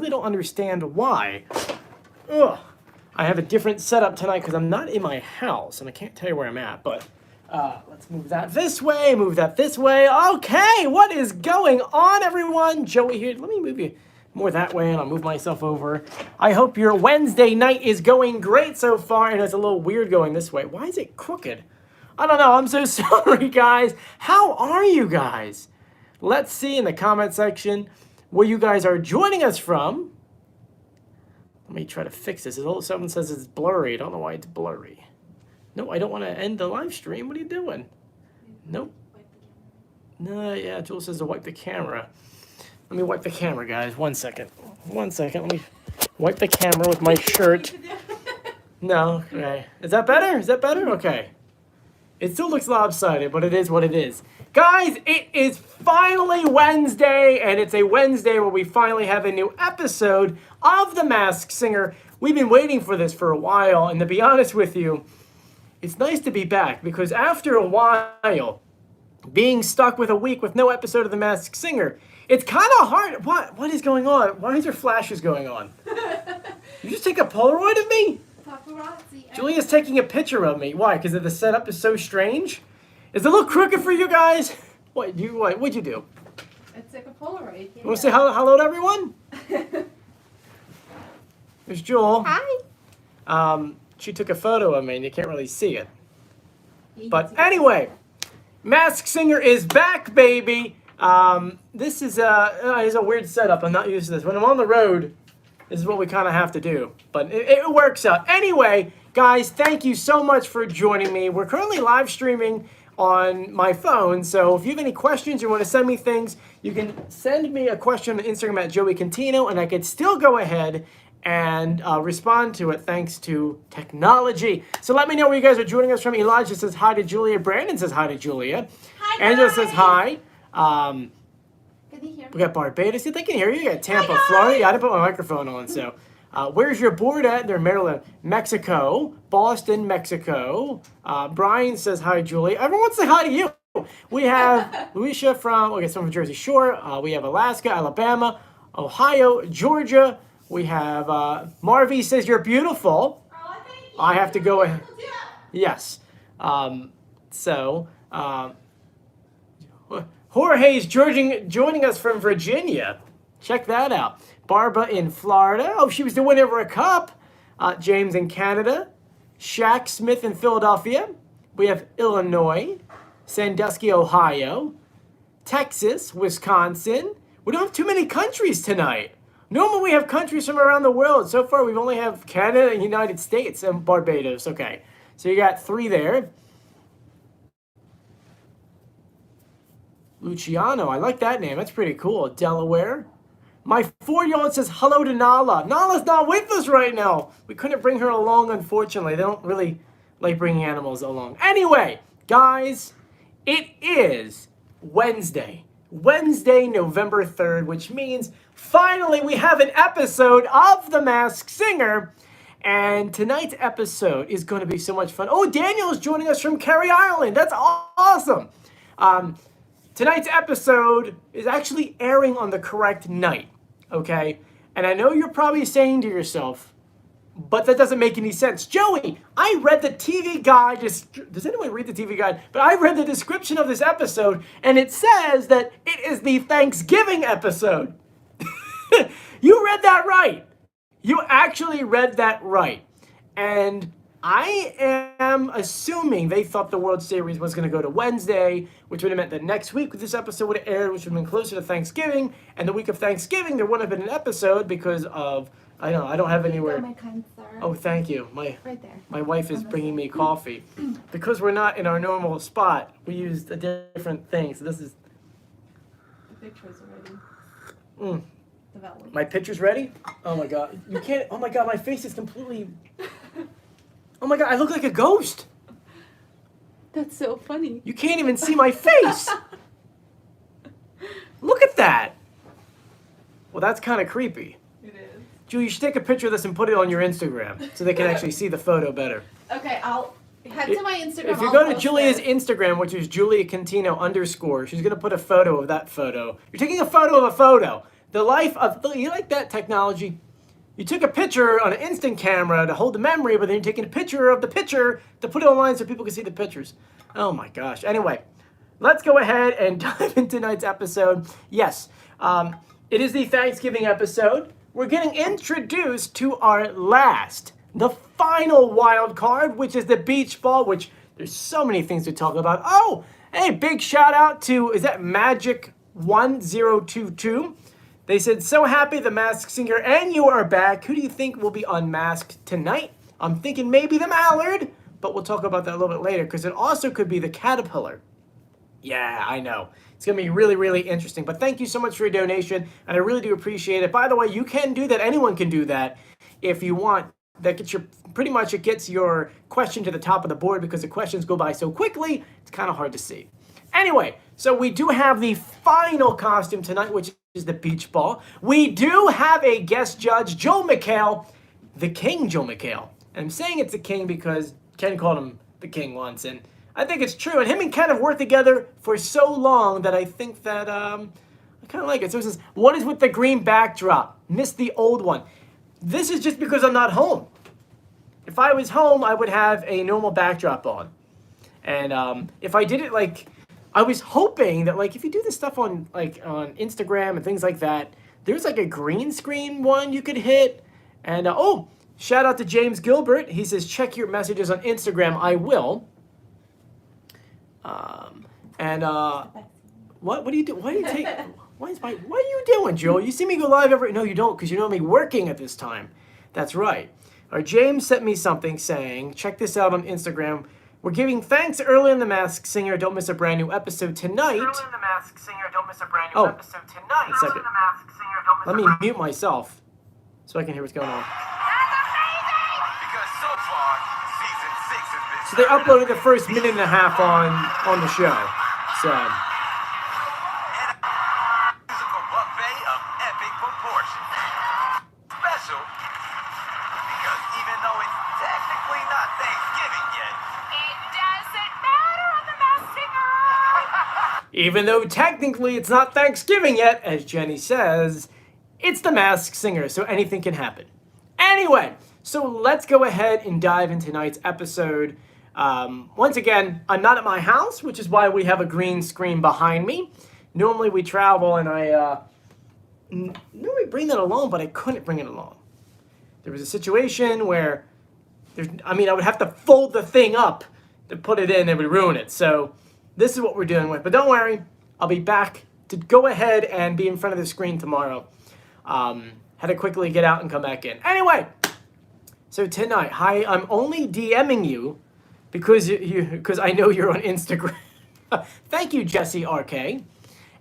really don't understand why. Ugh. I have a different setup tonight because I'm not in my house, and I can't tell you where I'm at, but let's move that this way, move that this way. Okay, what is going on, everyone? Joey here. Let me move you more that way, and I'll move myself over. I hope your Wednesday night is going great so far, and it's a little weird going this way. Why is it crooked? I don't know. I'm so sorry, guys. How are you guys? Let's see in the comment section where you guys are joining us from. Let me try to fix this. Someone says it's blurry. I don't know why it's blurry. No, I don't want to end the live stream. What are you doing? Nope. No, yeah, Jules says to wipe the camera. Let me wipe the camera, guys. 1 second. 1 second. Let me wipe the camera with my shirt. No, okay. Is that better? Is that better? Okay. It still looks lopsided, but it is what it is. Guys, it is finally Wednesday, and it's a Wednesday where we finally have a new episode of The Masked Singer. We've been waiting for this for a while, and to be honest with you, it's nice to be back, because after a while, being stuck with a week with no episode of The Masked Singer, it's kind of hard. What is going on? Why is there flashes going on? You just take a Polaroid of me? Paparazzi. Julia's taking a picture of me. Why? Because the setup is so strange? Is it a little crooked for you guys? What'd you do? I took a Polaroid. You want to say hello to everyone? There's Jewel. Hi. She took a photo of me and you can't really see it. But anyway, Masked Singer is back, baby. This is a weird setup. I'm not used to this. When I'm on the road, this is what we kind of have to do. But it works out. Anyway, guys, thank you so much for joining me. We're currently live streaming on my phone, so if you have any questions, you want to send me things, you can send me a question on Instagram at Joey Contino, and I could still go ahead and respond to it thanks to technology. So let me know where you guys are joining us from. Elijah says hi to Julia. Brandon says hi to Julia. Hi, Angela guys. says hi. Can they hear me? We got Barbados. They can hear you. You got Tampa, Florida. Yeah, I didn't put my microphone on, so. Where's your board at? They're Maryland, Mexico, Boston, Mexico. Brian says hi, Julie. Everyone say hi to you. We have Lucia from Jersey Shore. We have Alaska, Alabama, Ohio, Georgia. We have Marvy says you're beautiful. Oh, thank you. I have to go ahead. Yes. Jorge's joining us from Virginia. Check that out. Barbara in Florida. Oh, she was the winner of a cup. James in Canada. Shaq Smith in Philadelphia. We have Illinois. Sandusky, Ohio. Texas, Wisconsin. We don't have too many countries tonight. Normally we have countries from around the world. So far we only have Canada and United States and Barbados. Okay, so you got 3 there. Luciano, I like that name. That's pretty cool. Delaware. My 4-year-old says hello to Nala. Nala's not with us right now. We couldn't bring her along, unfortunately. They don't really like bringing animals along. Anyway, guys, it is Wednesday. Wednesday, November 3rd, which means finally we have an episode of The Masked Singer. And tonight's episode is going to be so much fun. Oh, Daniel is joining us from Kerry, Ireland. That's awesome. Tonight's episode is actually airing on the correct night, okay? And I know you're probably saying to yourself, but that doesn't make any sense. Joey, I read the TV guide. Does anyone read the TV guide? But I read the description of this episode, and it says that it is the Thanksgiving episode. You read that right. You actually read that right. And I am assuming they thought the World Series was going to go to Wednesday, which would have meant that next week this episode would have aired, which would have been closer to Thanksgiving. And the week of Thanksgiving, there wouldn't have been an episode because of, I don't have anywhere. My kind sir. Oh, thank you. Right there. My wife is bringing me coffee. Because we're not in our normal spot, we used a different thing. So this is... The picture's already developed. My picture's ready? Oh my God. You can't, oh my God, my face is completely... Oh my God, I look like a ghost. That's so funny. You can't even see my face. Look at that. Well, that's kind of creepy. It is. Julie, you should take a picture of this and put it on your Instagram so they can actually see the photo better. Okay, I'll head to my Instagram. If you go to Julia's Instagram, which is Julia Contino _, she's going to put a photo of that photo. You're taking a photo of a photo. The life of, you like that technology? You took a picture on an instant camera to hold the memory, but then you're taking a picture of the picture to put it online so people can see the pictures. Oh my gosh. Anyway, let's go ahead and dive into tonight's episode. Yes, it is the Thanksgiving episode. We're getting introduced to our the final wild card, which is the beach ball, which there's so many things to talk about. Oh, hey, big shout out to, is that Magic 1022? They said, so happy the Masked Singer and you are back. Who do you think will be unmasked tonight? I'm thinking maybe the Mallard, but we'll talk about that a little bit later because it also could be the Caterpillar. Yeah, I know. It's going to be really, really interesting. But thank you so much for your donation, and I really do appreciate it. By the way, you can do that. Anyone can do that if you want. That gets your, pretty much it gets your question to the top of the board because the questions go by so quickly, it's kind of hard to see. Anyway, so we do have the final costume tonight, which is the beach ball. We do have a guest judge, Joe McHale, the King Joe McHale. And I'm saying it's the King because Ken called him the King once, and I think it's true. And him and Ken have worked together for so long that I think that I kind of like it. So it says, what is with the green backdrop? Missed the old one. This is just because I'm not home. If I was home, I would have a normal backdrop on. And if I did it like, I was hoping that like if you do this stuff on on Instagram and things like that, there's like a green screen one you could hit. And oh, shout out to James Gilbert. He says, check your messages on Instagram. I will. What do you do? Why do you take? What are you doing, Joel? You see me go live every? No, you don't, because you know me working at this time. That's right. James sent me something saying, check this out on Instagram. We're giving thanks early in the Masked Singer. Don't miss a brand new episode tonight. Early in the Masked Singer. Don't miss a brand new episode tonight. A second. Let me mute myself so I can hear what's going on. So they uploaded the first minute and a half on the show. So. Musical buffet of epic proportions. Special because even though it's technically not Thanksgiving yet, it doesn't matter on the Masked Singer. Even though technically it's not Thanksgiving yet, as Jenny says, it's the Masked Singer, so anything can happen. Anyway, so let's go ahead and dive into tonight's episode. Once again, I'm not at my house, which is why we have a green screen behind me. Normally we travel and I normally bring that along, but I couldn't bring it along. There was a situation where I would have to fold the thing up to put it in and it would ruin it. So this is what we're dealing with. But don't worry, I'll be back to go ahead and be in front of the screen tomorrow. Had to quickly get out and come back in. Anyway, so tonight, hi, I'm only DMing you because I know you're on Instagram. Thank you, Jesse RK.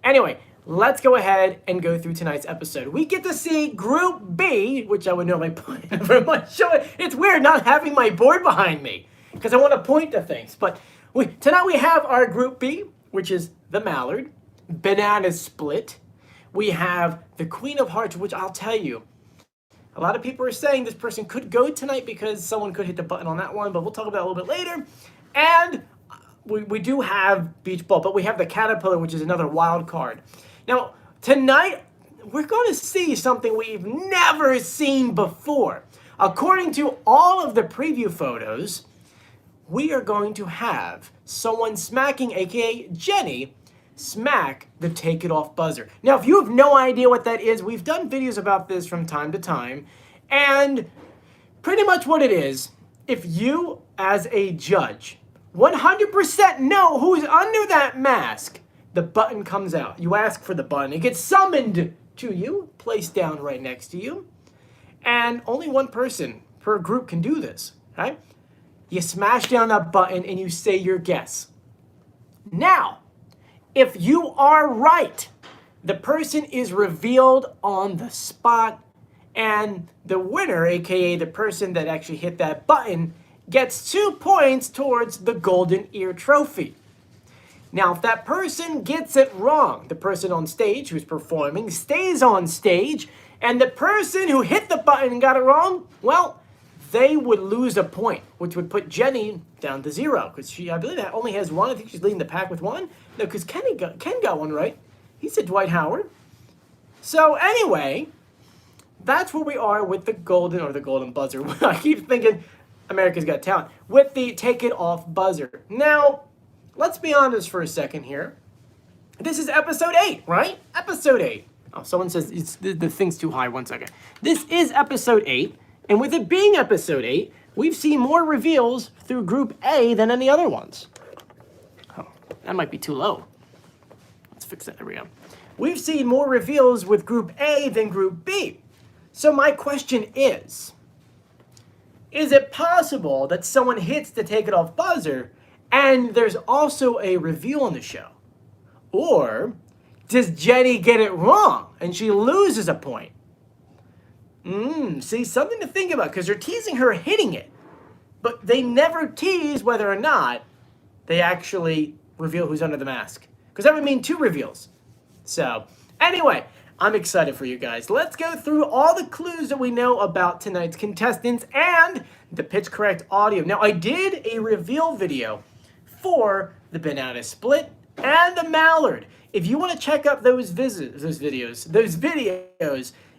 Anyway, let's go ahead and go through tonight's episode. We get to see Group B, which I would normally put over my show. It's weird not having my board behind me because I want to point to things. But tonight we have our Group B, which is the Mallard, Banana Split. We have the Queen of Hearts, which I'll tell you, a lot of people are saying this person could go tonight because someone could hit the button on that one, but we'll talk about it a little bit later. And we do have Beach Ball, but we have the Caterpillar, which is another wild card. Now, tonight, we're going to see something we've never seen before. According to all of the preview photos, we are going to have someone smacking, aka Jenny, smack the take it off buzzer. Now, if you have no idea what that is, we've done videos about this from time to time, and pretty much what it is, if you as a judge 100% know who's under that mask, the button comes out. You ask for the button, it gets summoned to you, placed down right next to you, and only one person per group can do this, right? You smash down that button and you say your guess. Now, if you are right, the person is revealed on the spot, and the winner, aka the person that actually hit that button, gets 2 points towards the Golden Ear Trophy. Now, if that person gets it wrong, the person on stage who's performing stays on stage, and the person who hit the button and got it wrong, well, they would lose a point, which would put Jenny down to 0, because I believe, that only has 1. I think she's leading the pack with 1. No, because Ken got one right. He said Dwight Howard. So anyway, that's where we are with the golden buzzer. I keep thinking America's Got Talent with the take it off buzzer. Now, let's be honest for a second here. This is episode 8, right? Episode 8. Oh, someone says the thing's too high. 1 second. This is episode 8, and with it being episode 8, we've seen more reveals through Group A than any other ones. Oh, that might be too low. Let's fix that. There we go. We've seen more reveals with Group A than Group B. So my question is it possible that someone hits the take it off buzzer and there's also a reveal on the show? Or does Jenny get it wrong and she loses a point? See, something to think about, because they're teasing her hitting it. But they never tease whether or not they actually reveal who's under the mask. Because that would mean 2 reveals. So, anyway, I'm excited for you guys. Let's go through all the clues that we know about tonight's contestants and the pitch correct audio. Now, I did a reveal video for the banana split and the Mallard. If you want to check out those videos,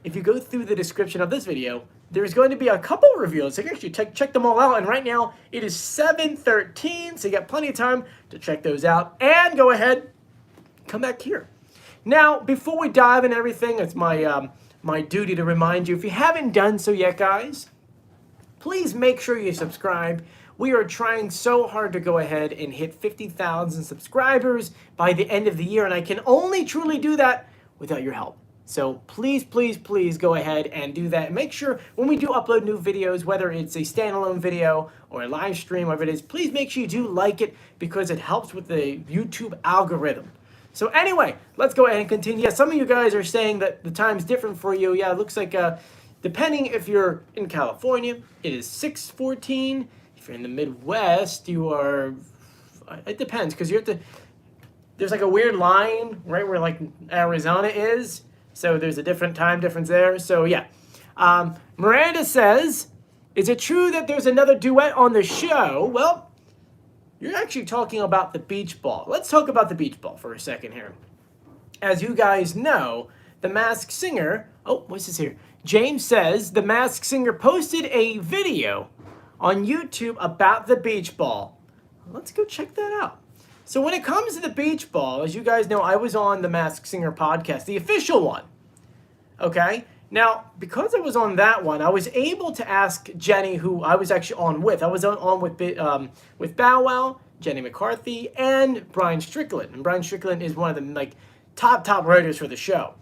if you go through the description of this video, there's going to be a couple reveals. So you can actually check them all out. And right now, it is 7:13, so you got plenty of time to check those out. And go ahead, come back here. Now, before we dive in everything, it's my duty to remind you, if you haven't done so yet, guys, please make sure you subscribe. We are trying so hard to go ahead and hit 50,000 subscribers by the end of the year, and I can only truly do that without your help. So please, please, please go ahead and do that. And make sure when we do upload new videos, whether it's a standalone video or a live stream, whatever it is, please make sure you do like it because it helps with the YouTube algorithm. So anyway, let's go ahead and continue. Yeah, some of you guys are saying that the time's different for you. Yeah, it looks like depending if you're in California, it is 6:14. If you're in the Midwest, you are, it depends, because there's like a weird line, right, where like Arizona is. So there's a different time difference there. So yeah. Miranda says, is it true that there's another duet on the show? Well, you're actually talking about the beach ball. Let's talk about the beach ball for a second here. As you guys know, the Masked Singer, oh, what's this here? James says the Masked Singer posted a video on YouTube about the beach ball. Let's go check that out. So when it comes to the beach ball, as you guys know, I was on the Masked Singer podcast, the official one. Okay? Now, because I was on that one, I was able to ask Jenny, who I was actually on with. I was on with Bow Wow, Jenny McCarthy, and Brian Strickland. And Brian Strickland is one of the top writers for the show.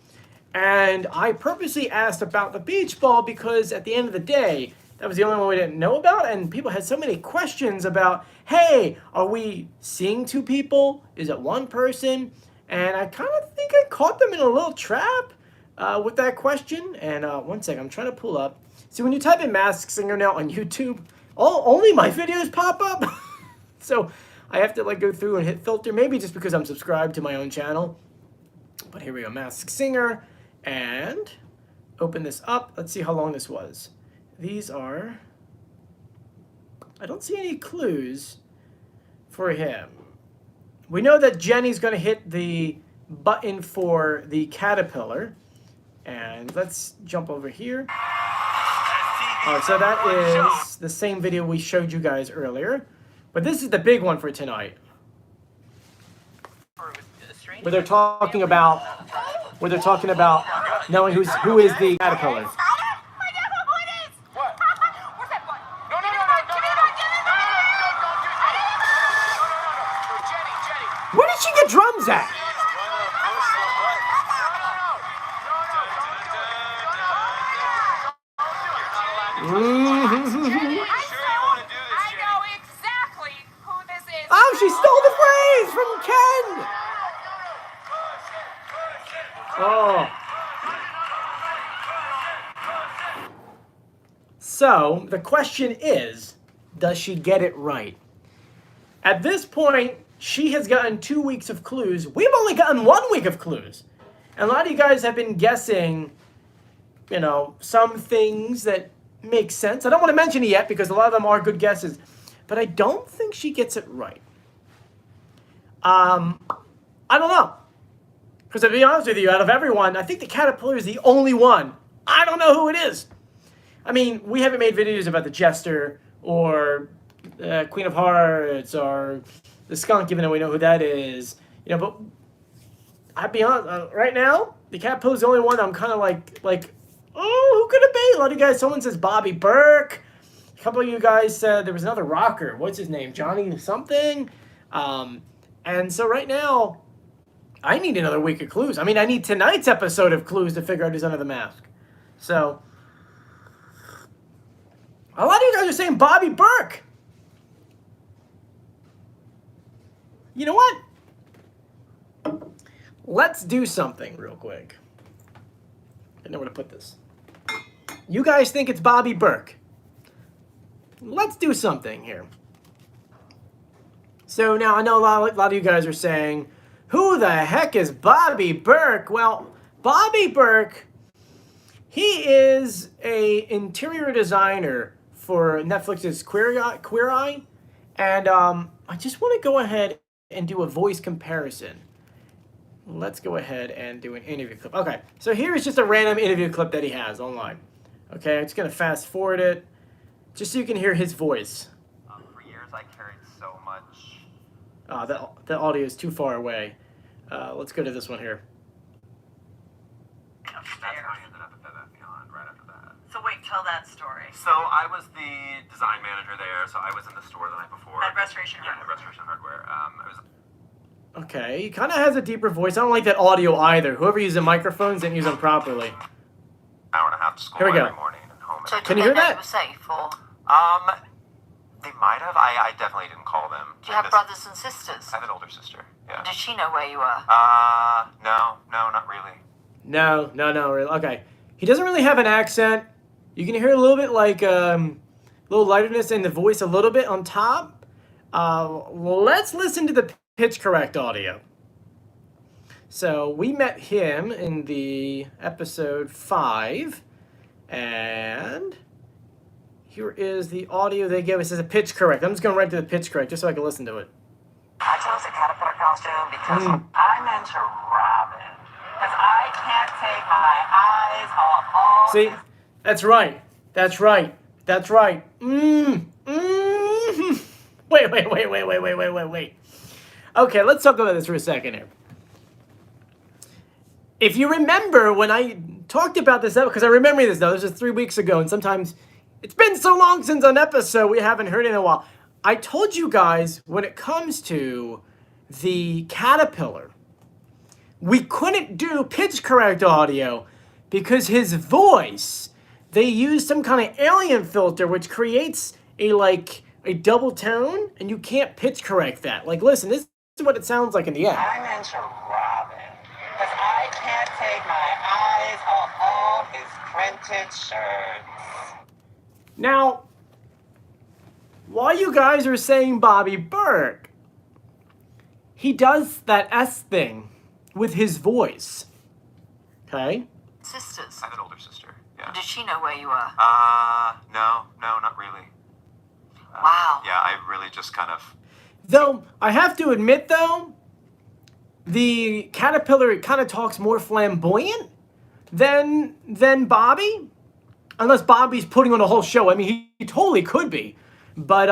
And I purposely asked about the beach ball because at the end of the day, that was the only one we didn't know about, and people had so many questions about, hey, are we seeing 2 people? Is it 1 person? And I kind of think I caught them in a little trap with that question. And 1 second, I'm trying to pull up. See, when you type in Masked Singer now on YouTube, only my videos pop up. So I have to go through and hit filter, maybe just because I'm subscribed to my own channel. But here we go, Masked Singer, and open this up. Let's see how long this was. These are, I don't see any clues for him. We know that Jenny's going to hit the button for the caterpillar. And let's jump over here. So that is the same video we showed you guys earlier. But this is the big one for tonight. Where they're talking about knowing who is the caterpillar. Where did she get drums at? I know exactly who this is. Oh, she stole the phrase from Ken. Oh. So the question is, does she get it right? At this point, she has gotten 2 weeks of clues. We've only gotten 1 week of clues. And a lot of you guys have been guessing, some things that make sense. I don't want to mention it yet because a lot of them are good guesses. But I don't think she gets it right. I don't know. Because to be honest with you, out of everyone, I think the caterpillar is the only one. I don't know who it is. I mean, we haven't made videos about the jester or Queen of Hearts or the skunk, even though we know who that is. You know, but I'll be honest, right now, the caterpillar is the only one I'm kind of like, oh, who could it be? A lot of you guys, someone says Bobby Burke. A couple of you guys said there was another rocker. What's his name? Johnny something. And so right now, I need another week of clues. I mean, I need tonight's episode of clues to figure out who's under the mask. So, a lot of you guys are saying Bobby Burke. You know what? Let's do something real quick. I know where to put this. You guys think it's Bobby Burke. Let's do something here. So now I know a lot of you guys are saying, who the heck is Bobby Burke? Well, Bobby Burke, he is an interior designer for Netflix's Queer Eye. And I just want to go ahead and do a voice comparison. Let's go ahead and do an interview clip. Okay, so here's just a random interview clip that he has online. Okay, I'm just going to fast forward it just so you can hear his voice. For years, I carried so much. The audio is too far away. Let's go to this one here. That's how I ended up at Beyond right after that. So wait, tell that story. So I was the design manager there. So I was in the store the night before. At Restoration Yeah, Hardware. at Restoration Hardware. It was. Okay, he kind of has a deeper voice. I don't like that audio either. Whoever uses microphones didn't use them properly. Hour and a half to school Here we go. every morning and home. So Can did you they hear know that? you were safe, or They might have. I definitely didn't call them. do you have brothers and sisters? I have an older sister. Yeah. Did she know where you were? No, not really. No, really. Okay, he doesn't really have an accent. You can hear a little bit like little lightness in the voice, a little bit on top. Let's listen to the pitch correct audio. So we met him in the episode 5, and here is the audio they gave us as a pitch correct. I'm just going right to the pitch correct just so I can listen to it. I chose the caterpillar costume because I'm into Robin. Because I can't take my eyes off all See, this. that's right. Wait. Okay, let's talk about this for a second here. If you remember when I talked about this, because I remember this though, this was 3 weeks ago, and sometimes it's been so long since an episode we haven't heard in a while. I told you guys when it comes to the caterpillar, we couldn't do pitch correct audio because his voice, they used some kind of alien filter which creates a double tone, and you can't pitch correct that. Like, listen, this is what it sounds like in the end. I'm into Robin. Because I can't take my eyes off all his printed shirts. Now, while you guys are saying Bobby Burke, he does that S thing with his voice. Okay? Sisters. I have an older sister. Yeah. Did she know where you were? No, not really. Wow. Yeah, I really just kind of. Though, I have to admit, though, the caterpillar kind of talks more flamboyant than Bobby. Unless Bobby's putting on a whole show. I mean, he totally could be. But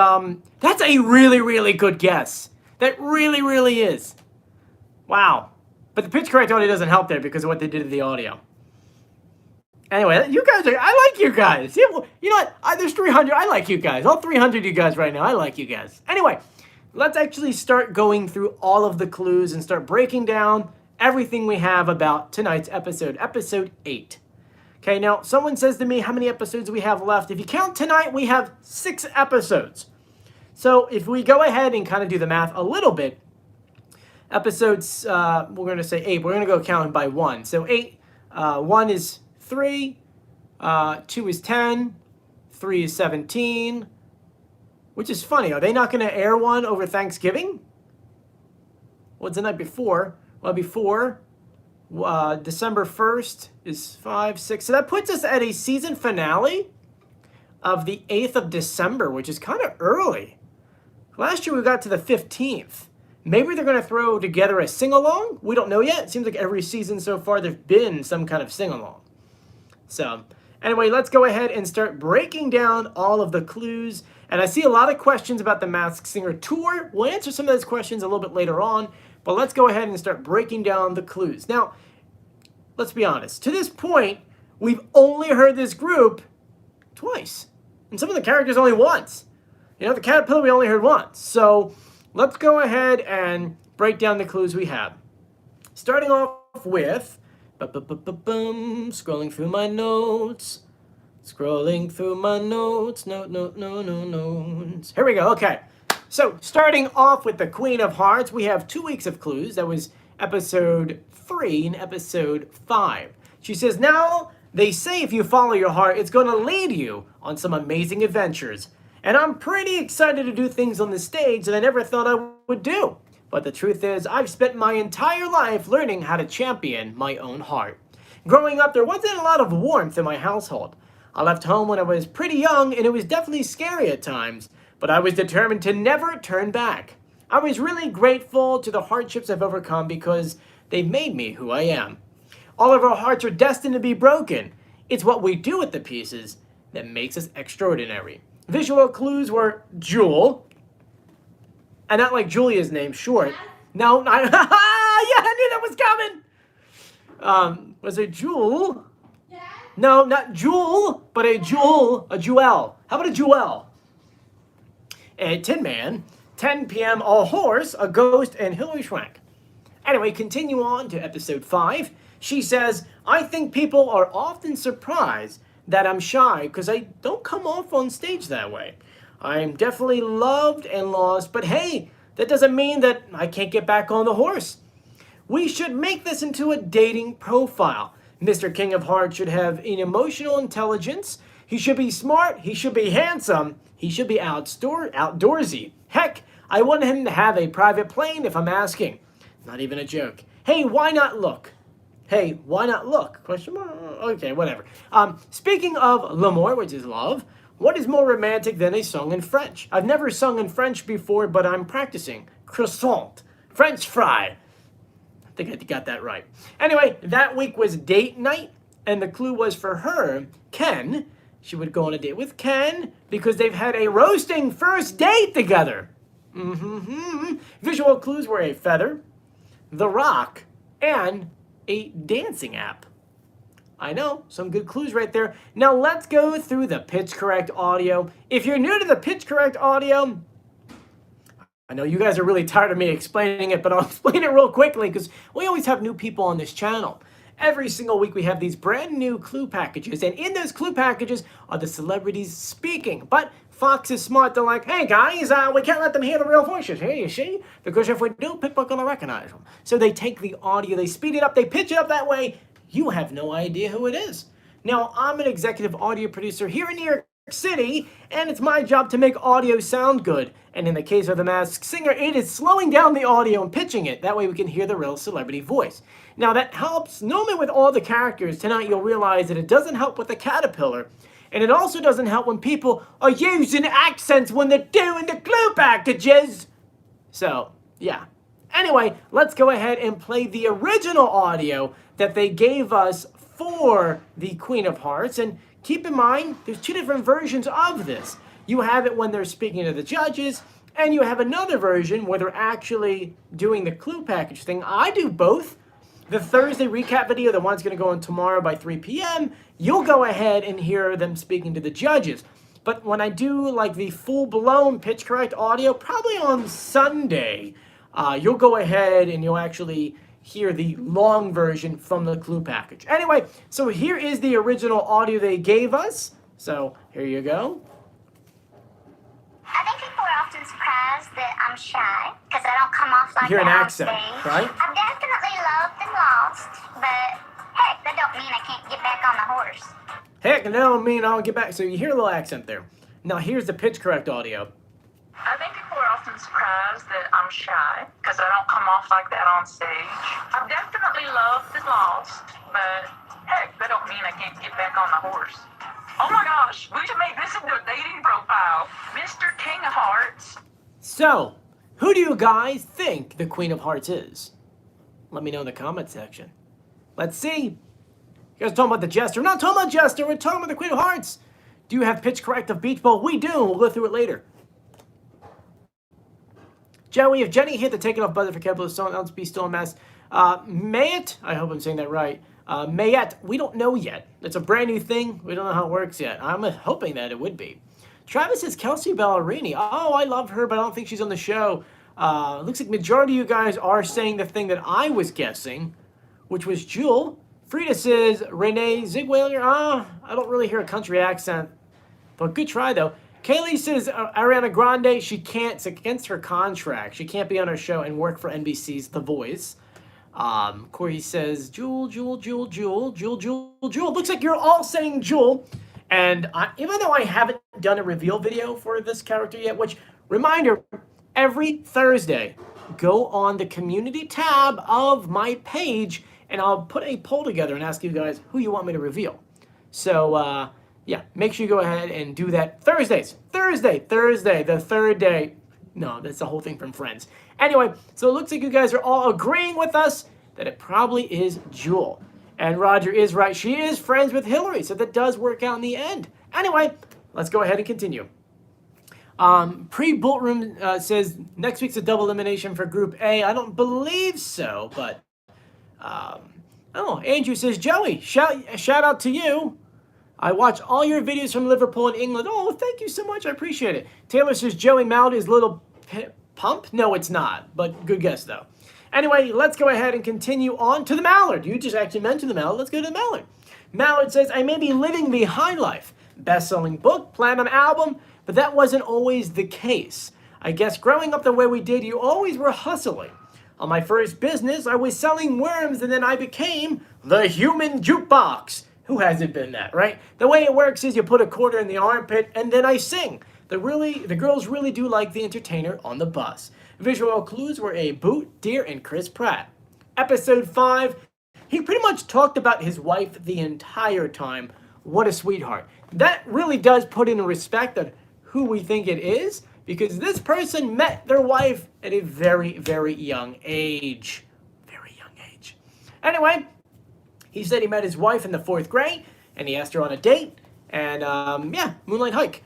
that's a really, really good guess. That really, really is. Wow. But the pitch correct audio doesn't help there because of what they did to the audio. Anyway, you guys I like you guys. You know what? There's 300. I like you guys. All 300 of you guys right now. I like you guys. Anyway, let's actually start going through all of the clues and start breaking down everything we have about tonight's episode. Episode 8. Okay, now someone says to me, how many episodes do we have left? If you count tonight, we have 6 episodes. So if we go ahead and kind of do the math a little bit, episodes, we're going to say 8. We're going to go counting by 1. So 8, 1 is 3, 2 is 10, 3 is 17, which is funny. Are they not going to air one over Thanksgiving? Well, it's the night before. Well, before, December 1st is 5, 6. So that puts us at a season finale of the 8th of December, which is kind of early. Last year we got to the 15th. Maybe they're going to throw together a sing-along. We don't know yet. It seems like every season so far there's been some kind of sing-along. So, anyway, let's go ahead and start breaking down all of the clues. And I see a lot of questions about the Masked Singer tour. We'll answer some of those questions a little bit later on. But let's go ahead and start breaking down the clues. Now, let's be honest. To this point, we've only heard this group twice. And some of the characters only once. You know, the caterpillar we only heard once. So let's go ahead and break down the clues we have. Starting off with, scrolling through my notes. Scrolling through my notes. Notes. Here we go. Okay. So starting off with the Queen of Hearts, we have 2 weeks of clues. That was episode 3 and episode 5. She says, now they say if you follow your heart, it's going to lead you on some amazing adventures. And I'm pretty excited to do things on the stage that I never thought I would do. But the truth is, I've spent my entire life learning how to champion my own heart. Growing up, there wasn't a lot of warmth in my household. I left home when I was pretty young, and it was definitely scary at times. But I was determined to never turn back. I was really grateful to the hardships I've overcome because they made me who I am. All of our hearts are destined to be broken. It's what we do with the pieces that makes us extraordinary. Visual clues were Jewel. And not like Julia's name, short. No, yeah, I knew that was coming. Was it Jewel? Yeah. No, not Jewel, but a Jewel. How about a Jewel? A Tin Man, 10 p.m., a horse, a ghost, and Hilary Swank. Anyway, continue on to episode 5. She says, I think people are often surprised that I'm shy because I don't come off on stage that way. I'm definitely loved and lost, but hey, that doesn't mean that I can't get back on the horse. We should make this into a dating profile. Mr. King of Hearts should have an emotional intelligence. He should be smart. He should be handsome. He should be outdoorsy. Heck, I want him to have a private plane if I'm asking. Not even a joke. Hey, why not look? Hey, why not look? Question mark? Okay, whatever. Speaking of l'amour, which is love, what is more romantic than a song in French? I've never sung in French before, but I'm practicing. Croissant. French fry. I think I got that right. Anyway, that week was date night, and the clue was for her, Ken. She would go on a date with Ken because they've had a roasting first date together. Visual clues were a feather, the rock, and a dancing app. I know, some good clues right there. Now let's go through the pitch correct audio. If you're new to the pitch correct audio, I know you guys are really tired of me explaining it, but I'll explain it real quickly because we always have new people on this channel. Every single week we have these brand new clue packages, and in those clue packages are the celebrities speaking. But Fox is smart. They're like, hey guys, we can't let them hear the real voices here, you see? Because if we do, people are going to recognize them. So they take the audio, they speed it up, they pitch it up that way. You have no idea who it is. Now, I'm an executive audio producer here in New York City, and it's my job to make audio sound good. And in the case of The Masked Singer, it is slowing down the audio and pitching it. That way we can hear the real celebrity voice. Now that helps, normally with all the characters. Tonight you'll realize that it doesn't help with the caterpillar. And it also doesn't help when people are using accents when they're doing the clue packages. So, yeah. Anyway, let's go ahead and play the original audio that they gave us for the Queen of Hearts. And keep in mind, there's 2 different versions of this. You have it when they're speaking to the judges, and you have another version where they're actually doing the clue package thing. I do both. The Thursday recap video, the one's going to go on tomorrow by 3 p.m., you'll go ahead and hear them speaking to the judges. But when I do like the full-blown pitch correct audio, probably on Sunday, you'll go ahead and you'll actually hear the long version from the clue package. Anyway, so here is the original audio they gave us. So here you go. I think people are often surprised that I'm shy because I don't come off like You hear an that on accent, stage. right? I'm definitely loved and lost, but heck, that don't mean I can't get back on the horse. Heck, that don't mean I'll get back. So you hear a little accent there. Now here's the pitch correct audio. I think people are often surprised that I'm shy because I don't come off like that on stage. I'm definitely loved and lost, but heck, that don't mean I can't get back on the horse. Oh my gosh, we should make this into a dating profile. Mr. King of Hearts. So, Who do you guys think the Queen of Hearts is? Let me know in the comment section. Let's see. You guys are talking about the Jester. We're not talking about Jester. We're talking about the Queen of Hearts. Do you have pitch correct of Beach Ball? We do. We'll go through it later. Joey, if Jenny hit the taking off button for Kepler, someone else be still a mess. Mayet, I hope I'm saying that right. Mayet, we don't know yet. It's a brand new thing. We don't know how it works yet. I'm hoping that it would be. Travis says Kelsey Ballerini. Oh, I love her, but I don't think she's on the show. Looks like majority of you guys are saying the thing that I was guessing, which was Jewel. Frida says Renee Zigweiler. I don't really hear a country accent, but good try though. Kaylee says Ariana Grande. She can't. It's against her contract. She can't be on our show and work for NBC's The Voice. Corey says Jewel. Looks like you're all saying Jewel. And even though I haven't done a reveal video for this character yet, which, reminder, every Thursday, go on the community tab of my page, and I'll put a poll together and ask you guys who you want me to reveal. So, yeah, make sure you go ahead and do that Thursdays. Thursday, the third day. No, that's the whole thing from Friends. Anyway, so it looks like you guys are all agreeing with us that it probably is Jewel. And Roger is right. She is friends with Hillary, so that does work out in the end. Anyway, let's go ahead and continue. Pre-Bolt Room says next week's a double elimination for Group A. I don't believe so, but Andrew says, Joey, shout out to you. I watch all your videos from Liverpool and England. Oh, thank you so much. I appreciate it. Taylor says Joey Mallard is Little Pump. No, it's not, but good guess though. Anyway, let's go ahead and continue on to the Mallard. You just actually mentioned the Mallard. Let's go to the Mallard. Mallard says, I may be living the high life. Best-selling book, platinum album, but that wasn't always the case. I guess growing up the way we did, you always were hustling. On my first business, I was selling worms, and then I became the human jukebox. Who hasn't been that, right? The way it works is you put a quarter in the armpit, and then I sing. The girls really do like the entertainer on the bus. Visual clues were a Boot, Deer, and Chris Pratt. Episode 5, he pretty much talked about his wife the entire time. What a sweetheart. That really does put in respect of who we think it is, because this person met their wife at a very, very young age. Very young age. Anyway, he said he met his wife in the 4th grade, and he asked her on a date, and yeah, moonlight hike.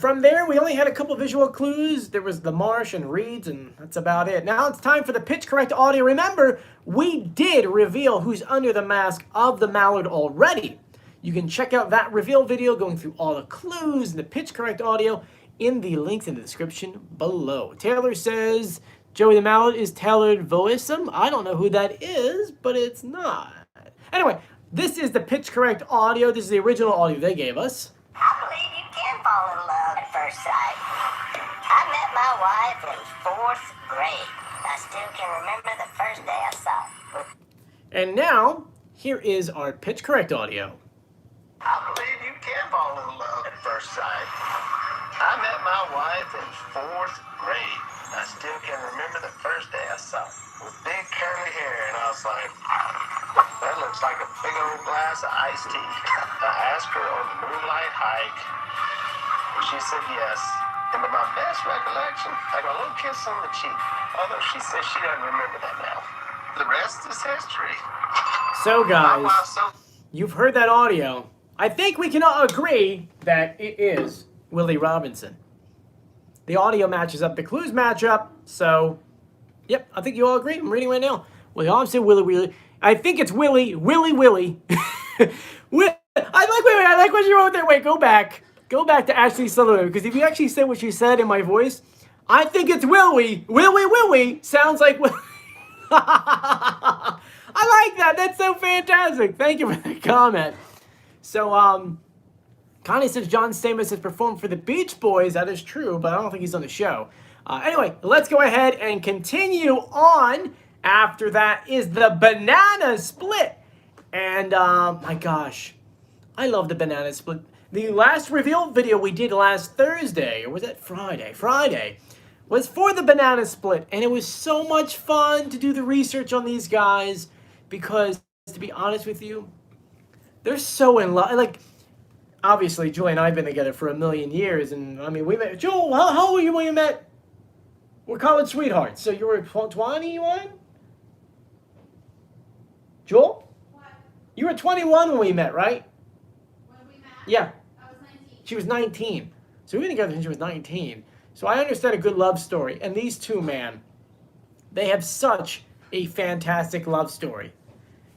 From there, we only had a couple visual clues. There was the marsh and reeds, and that's about it. Now it's time for the pitch correct audio. Remember, we did reveal who's under the mask of the Mallard already. You can check out that reveal video going through all the clues and the pitch correct audio in the links in the description below. Taylor says, Joey the Mallard is Taylor Voisum. I don't know who that is, but it's not. Anyway, this is the pitch correct audio. This is the original audio they gave us. I believe you can fall in love at first sight. I met my wife in 4th grade. I still can remember the first day I saw her. And now, here is our pitch correct audio. I believe you can fall in love at first sight. I met my wife in 4th grade. I still can remember the first day I saw her. With big curly hair, and I was like, that looks like a big old glass of iced tea. I asked her on the moonlight hike, and she said yes. And with my best recollection, I got a little kiss on the cheek. Although she says she doesn't remember that now. The rest is history. So guys, you've heard that audio. I think we can all agree that it is Willie Robinson. The audio matches up, the clues match up, so yep, I think you all agree. I'm reading right now. Willie Robinson, Willie. I think it's Willie. I like what you wrote there. Wait, go back to Ashley Sullivan, because if you actually said what you said in my voice, I think it's Willie. Willie. Sounds like Willie. I like that. That's so fantastic. Thank you for the comment. So, Connie says John Stamos has performed for the Beach Boys. That is true, but I don't think he's on the show. Anyway, let's go ahead and continue on. After that is the banana split. And, my gosh, I love the banana split. The last reveal video we did last Thursday, or was that Friday? Friday, was for the banana split. And it was so much fun to do the research on these guys because, to be honest with you, they're so in love. Like, obviously, Julie and I have been together for a million years. And, I mean, we met. Joel, how old were you when you met? We're college sweethearts. So you were 21? Joel? What? You were 21 when we met, right? When we met? Yeah. I was 19. She was 19. So we were together since she was 19. So I understand a good love story. And these two, man, they have such a fantastic love story.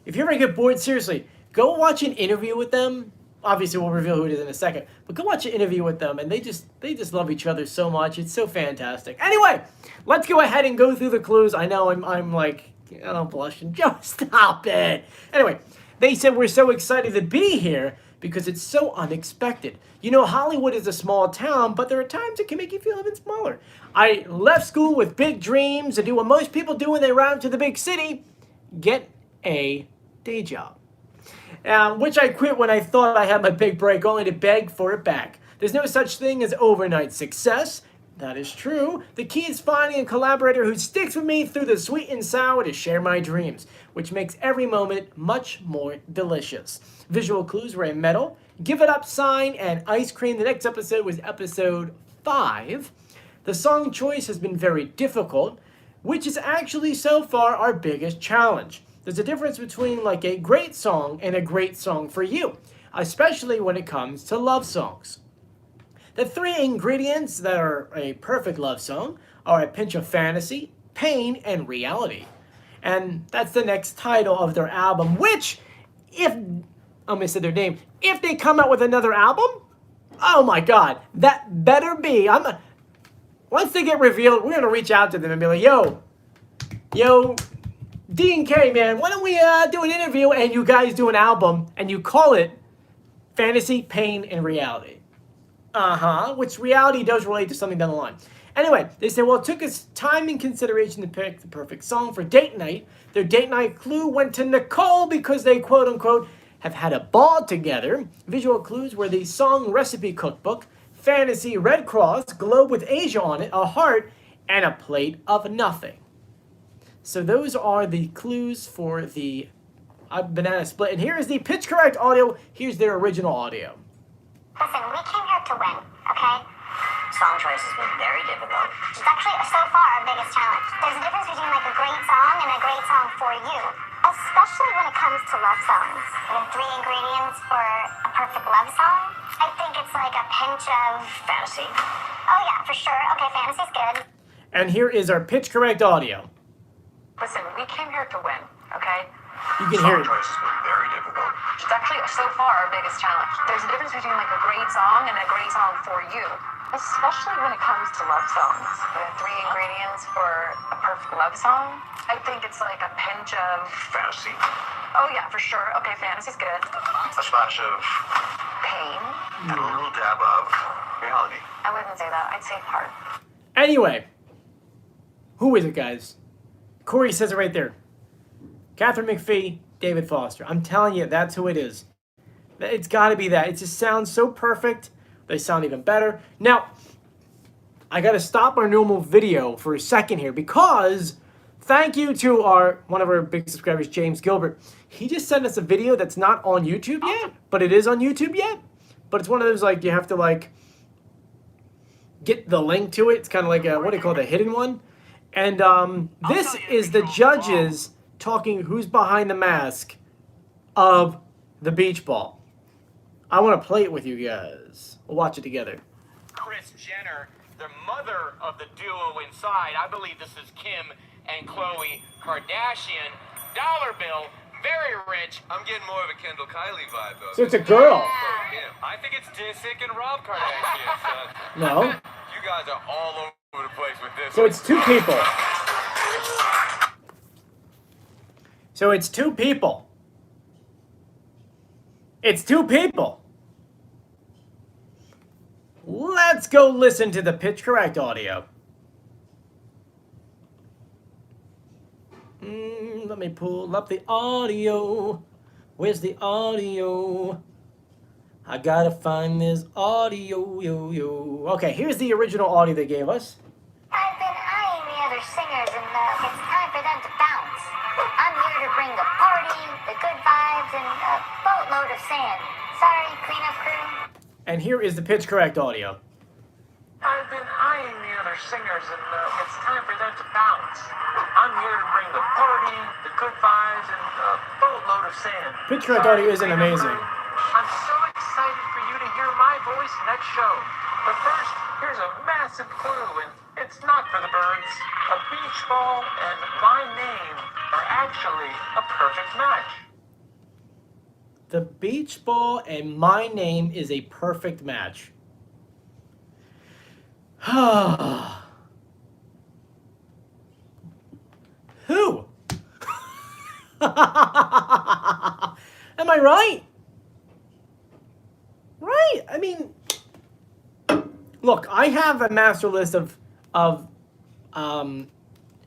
If you ever get bored, seriously, go watch an interview with them. Obviously, we'll reveal who it is in a second. But go watch an interview with them, and they just love each other so much. It's so fantastic. Anyway, let's go ahead and go through the clues. I know I'm like, I'm blushing. Joe, stop it. Anyway, they said we're so excited to be here because it's so unexpected. You know, Hollywood is a small town, but there are times it can make you feel even smaller. I left school with big dreams to do what most people do when they arrive to the big city, get a day job. Which I quit when I thought I had my big break, only to beg for it back. There's no such thing as overnight success. That is true. The key is finding a collaborator who sticks with me through the sweet and sour to share my dreams, which makes every moment much more delicious. Visual clues were a medal, give it up sign, and ice cream. The next episode was episode 5. The song choice has been very difficult, which is actually so far our biggest challenge. There's a difference between like a great song and a great song for you, especially when it comes to love songs. The 3 ingredients that are a perfect love song are a pinch of fantasy, pain, and reality. And that's the next title of their album, which, if, I'm gonna say their name, if they come out with another album, oh my God, that better be, once they get revealed, we're gonna reach out to them and be like, yo, D and K, man, why don't we do an interview and you guys do an album and you call it Fantasy, Pain, and Reality? Which reality does relate to something down the line. Anyway, they say, well, it took us time and consideration to pick the perfect song for date night. Their date night clue went to Nicole because they, quote unquote, have had a ball together. Visual clues were the song recipe cookbook, fantasy Red Cross, globe with Asia on it, a heart, and a plate of nothing. So those are the clues for the banana split. And here is the pitch correct audio. Here's their original audio. Listen, we came here to win, okay? Song choice has been very difficult. It's actually so far our biggest challenge. There's a difference between like a great song and a great song for you, especially when it comes to love songs. The 3 ingredients for a perfect love song, I think it's like a pinch of Fantasy. Oh yeah, for sure. Okay, fantasy's good. And here is our pitch correct audio. Listen, we came here to win, okay? You can hear it. Choice has been very difficult. It's actually so far our biggest challenge. There's a difference between like a great song and a great song for you, especially when it comes to love songs. The 3 ingredients for a perfect love song, I think it's like a pinch of Fantasy. oh yeah, for sure. Okay, fantasy's good. A splash of Pain. and a little dab of reality. I wouldn't say that. I'd say heart. Anyway, who is it, guys? Corey says it right there. Catherine McPhee, David Foster. I'm telling you, that's who it is. It's got to be that. It just sounds so perfect. They sound even better. Now, I got to stop our normal video for a second here because thank you to one of our big subscribers, James Gilbert. He just sent us a video that's not on YouTube yet, but it is on YouTube yet. But it's one of those, like, you have to, like, get the link to it. It's kind of like a, what do you call it, a hidden one? And this is the judges talking who's behind the mask of the beach ball. I want to play it with you guys. We'll watch it together. Kris Jenner, the mother of the duo inside. I believe this is Kim and Khloe Kardashian. Dollar bill, very rich. I'm getting more of a Kendall Kylie vibe, though. So it's a girl. I think it's Disick and Rob Kardashian, son. No. You guys are all over the place with this. So it's 2 people. So it's 2 people. It's 2 people. Let's go listen to the pitch correct audio. Let me pull up the audio. Where's the audio? I gotta find this audio, yo. Okay, here's the original audio they gave us. I've been eyeing the other singers, and it's time for them to bounce. I'm here to bring the party, the good vibes, and a boatload of sand. Sorry, cleanup crew. And here is the pitch correct audio. I've been eyeing the other singers, and it's time for them to bounce. I'm here to bring the party, the good vibes, and a boatload of sand. Picture I thought he isn't amazing. I'm so excited for you to hear my voice next show. But first, here's a massive clue, and it's not for the birds. A beach ball and my name are actually a perfect match. The beach ball and my name is a perfect match. Who? Am I right? Right. I mean, look, I have a master list of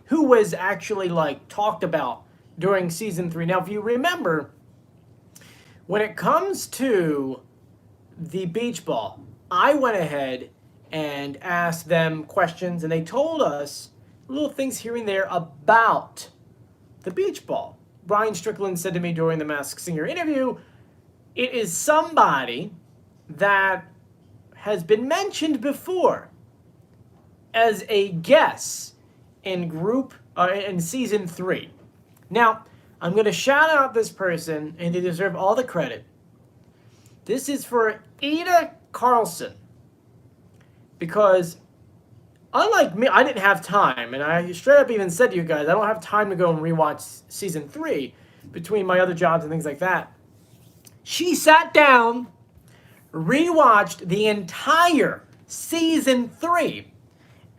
who was actually like talked about during season 3. Now, if you remember, when it comes to the beach ball, I went ahead and asked them questions, and they told us little things here and there about the beach ball. Brian Strickland said to me during the Masked Singer interview, it is somebody that has been mentioned before as a guest in in season 3. Now, I'm going to shout out this person, and they deserve all the credit. This is for Ida Carlson, because unlike me, I didn't have time, and I straight up even said to you guys, I don't have time to go and rewatch season 3 between my other jobs and things like that. She sat down, rewatched the entire season 3,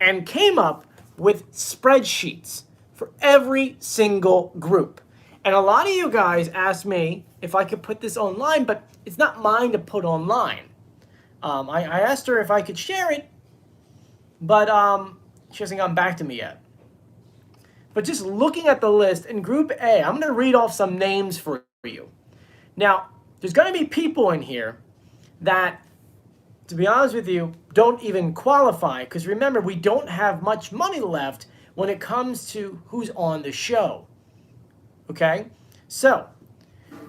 and came up with spreadsheets for every single group. And a lot of you guys asked me if I could put this online, but it's not mine to put online. I asked her if I could share it, but she hasn't gotten back to me yet. But just looking at the list, in Group A, I'm going to read off some names for you. Now, there's going to be people in here that, to be honest with you, don't even qualify. Because remember, we don't have much money left when it comes to who's on the show. Okay? So,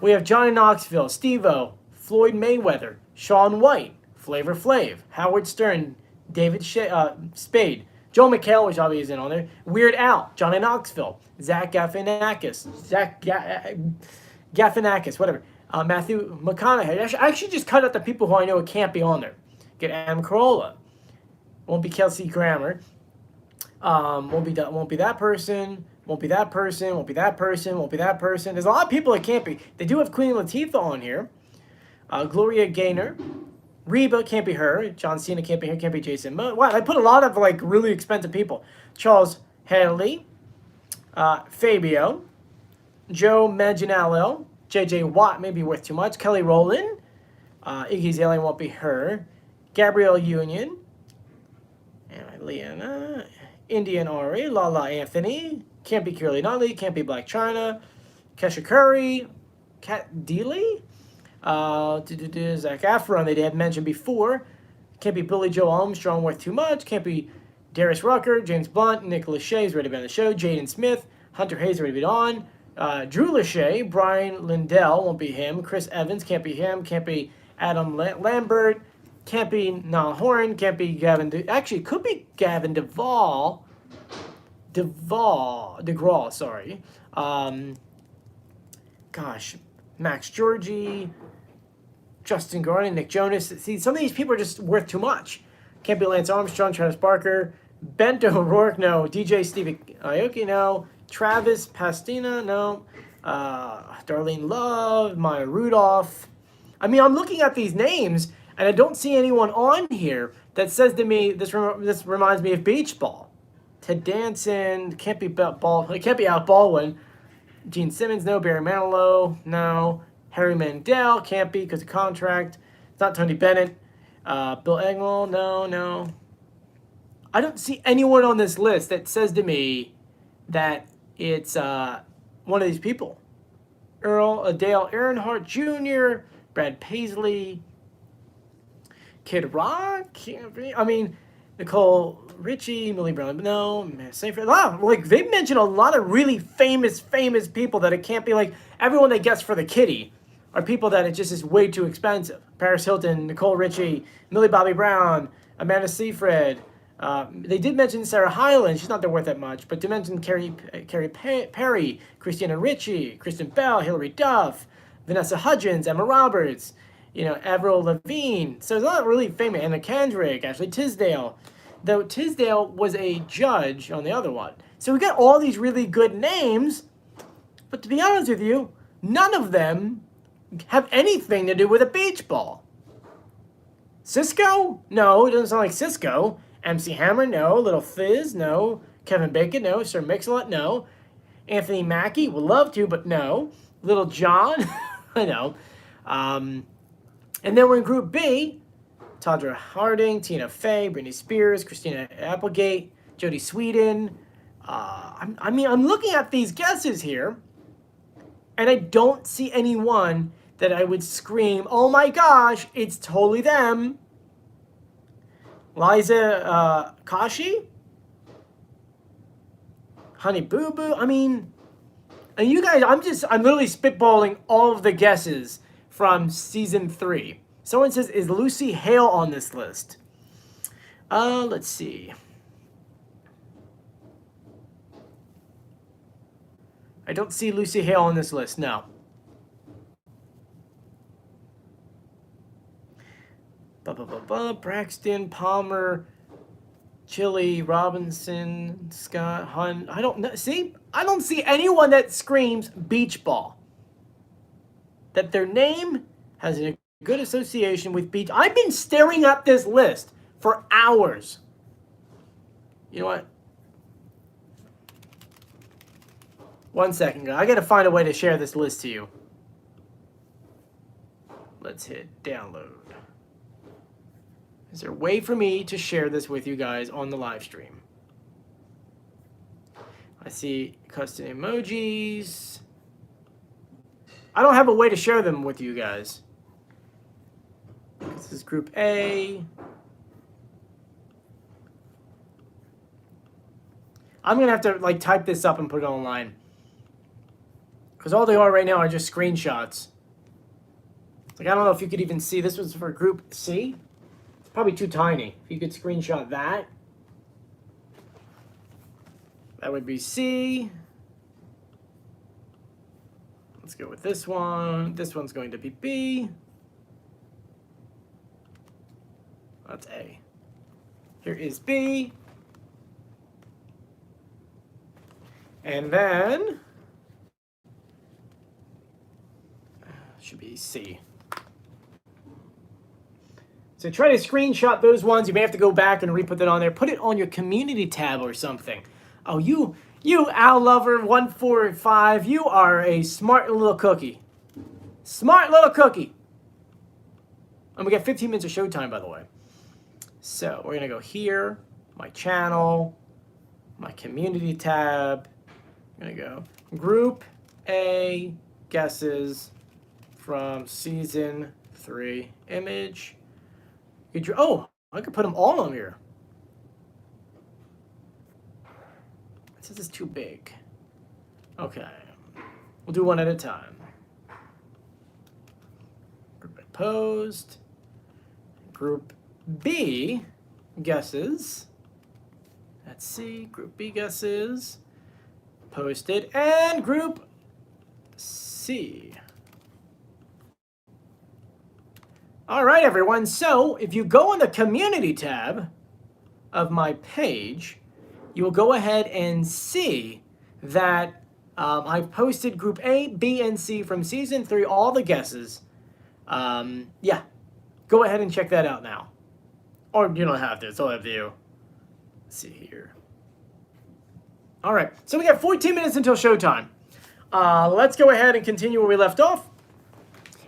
we have Johnny Knoxville, Steve-O, Floyd Mayweather, Shaun White, Flavor Flav, Howard Stern, David Spade, Joel McHale, which obviously isn't on there, Weird Al, Johnny Knoxville, Zach Galifianakis, whatever, Matthew McConaughey. I actually just cut out the people who I know can't be on there. Get Adam Carolla. Won't be Kelsey Grammer. Won't be that person. Won't be that person. Won't be that person. Won't be that person. There's a lot of people that can't be. They do have Queen Latifah on here. Gloria Gaynor. Reba can't be her. John Cena can't be here. Can't be Jason. Wow, I put a lot of like really expensive people. Charles Haley, Fabio, Joe Manganiello, J.J. Watt may be worth too much. Kelly Rowland, Iggy's Alien won't be her. Gabrielle Union, Leanna, Indian Ari, Lala Anthony, can't be Kirli Nunley, can't be Black China, Kesha Curry, Kat Deely. Zac Efron, they had mentioned before. Can't be Billy Joe Armstrong, worth too much. Can't be Darius Rucker, James Blunt, Nicholas Shea's ready to be on the show. Jaden Smith, Hunter Hayes ready to be on. Drew Lachey, Brian Lindell won't be him. Chris Evans can't be him. Can't be Adam Lambert. Can't be Niall Horan. Can't be Gavin. Actually, it could be Gavin DeGraw. Sorry. Max Georgie, Justin Garden, Nick Jonas. See, some of these people are just worth too much. Can't be Lance Armstrong, Travis Barker, Bento O'Rourke, no. DJ Stevie Aoki, no. Travis Pastina, no. Darlene Love, Maya Rudolph. I mean, I'm looking at these names, and I don't see anyone on here that says to me, this reminds me of Beach Ball. Ted Danson, can't be it can't be Alec Baldwin. Gene Simmons, no. Barry Manilow, no. Harry Mandel, can't be because of contract. It's not Tony Bennett. Bill Engvall, no. I don't see anyone on this list that says to me that it's one of these people. Dale Earnhardt Jr., Brad Paisley, Kid Rock, can't be. I mean, Nicole Richie, Millie Brown, no, Sanford. They've mentioned a lot of really famous people that it can't be. Like, everyone that gets for the kitty are people that it just is way too expensive. Paris Hilton, Nicole Richie, Millie Bobby Brown, Amanda Seyfried, They did mention Sarah Hyland. She's not there worth that much, but to mention Carrie Perry, Christina Ricci, Kristen Bell, Hilary Duff, Vanessa Hudgens, Emma Roberts, Avril Lavigne. So it's not really famous. Anna Kendrick, Ashley Tisdale. Though Tisdale was a judge on the other one. So we got all these really good names, but to be honest with you, none of them have anything to do with a beach ball. Cisco? No, it doesn't sound like Cisco. MC Hammer? No. Little Fizz? No. Kevin Bacon? No. Sir Mix-a-Lot? No. Anthony Mackie? Would love to, but no. Little John? I know. And then we're in Group B. Tadra Harding, Tina Fey, Britney Spears, Christina Applegate, Jodie Sweetin. I'm looking at these guesses here, and I don't see anyone that I would scream, oh my gosh, it's totally them. Liza Koshy? Honey Boo Boo? And you guys, I'm literally spitballing all of the guesses from season 3. Someone says, is Lucy Hale on this list? Let's see. I don't see Lucy Hale on this list, no. Braxton, Palmer, Chili, Robinson, Scott, Hunt. I don't know. See? I don't see anyone that screams beach ball. That their name has a good association with beach. I've been staring at this list for hours. You know what? One second, I gotta find a way to share this list to you. Let's hit download. Is there a way for me to share this with you guys on the live stream? I see custom emojis. I don't have a way to share them with you guys. This is Group A. I'm going to have to type this up and put it online. Because all they are right now are just screenshots. I don't know if you could even see. This was for Group C. It's probably too tiny. If you could screenshot that. That would be C. Let's go with this one. This one's going to be B. That's A. Here is B. And then should be C. So try to screenshot those ones. You may have to go back and re-put that on there. Put it on your community tab or something. Oh, you Al Lover 145, you are a smart little cookie. Smart little cookie. And we got 15 minutes of showtime, by the way. So we're gonna go here, my channel, my community tab. I'm gonna go Group A guesses from season 3 image. Oh, I could put them all on here. This is too big. Okay, we'll do one at a time. Group A posed. Group B guesses. Let's see, Group B guesses. Posted. And Group C. All right, everyone. So if you go on the community tab of my page, you will go ahead and see that I've posted Group A, B, and C from Season 3, all the guesses. Yeah, go ahead and check that out now. Or you don't have to, it's all up to you. Let's see here. All right, so we got 14 minutes until showtime. Let's go ahead and continue where we left off.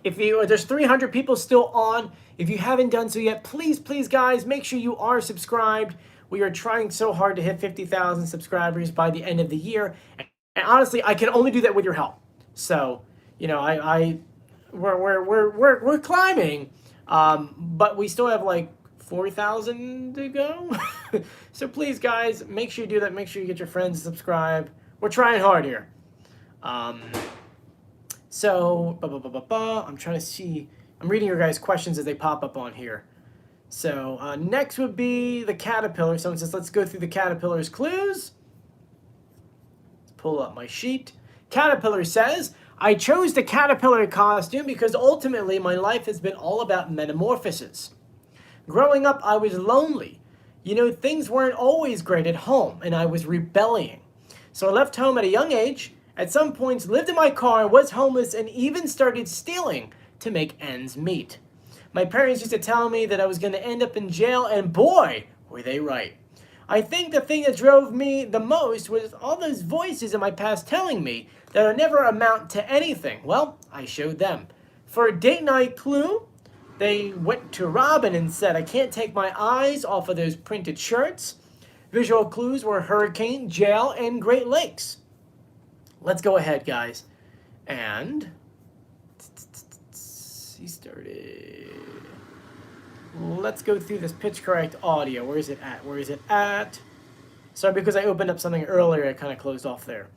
There's 300 people still on. If you haven't done so yet, please, guys, make sure you are subscribed. We are trying so hard to hit 50,000 subscribers by the end of the year. And honestly, I can only do that with your help. So, we're climbing, but we still have like 4,000 to go. So please, guys, make sure you do that. Make sure you get your friends to subscribe. We're trying hard here. So, I'm trying to see. I'm reading your guys' questions as they pop up on here. So next would be the caterpillar. Someone says, let's go through the caterpillar's clues. Let's pull up my sheet. Caterpillar says, I chose the caterpillar costume because ultimately my life has been all about metamorphosis. Growing up, I was lonely. You know, things weren't always great at home, and I was rebelling. So I left home at a young age, at some points lived in my car, was homeless, and even started stealing to make ends meet. My parents used to tell me that I was going to end up in jail, and boy, were they right. I think the thing that drove me the most was all those voices in my past telling me that I'd never amount to anything. Well, I showed them. For a date night clue, they went to Robin and said, I can't take my eyes off of those printed shirts. Visual clues were hurricane, jail, and Great Lakes. Let's go ahead, guys. And he started. Let's go through this pitch correct audio. Where is it at? Where is it at? Sorry, because I opened up something earlier, I kind of closed off there.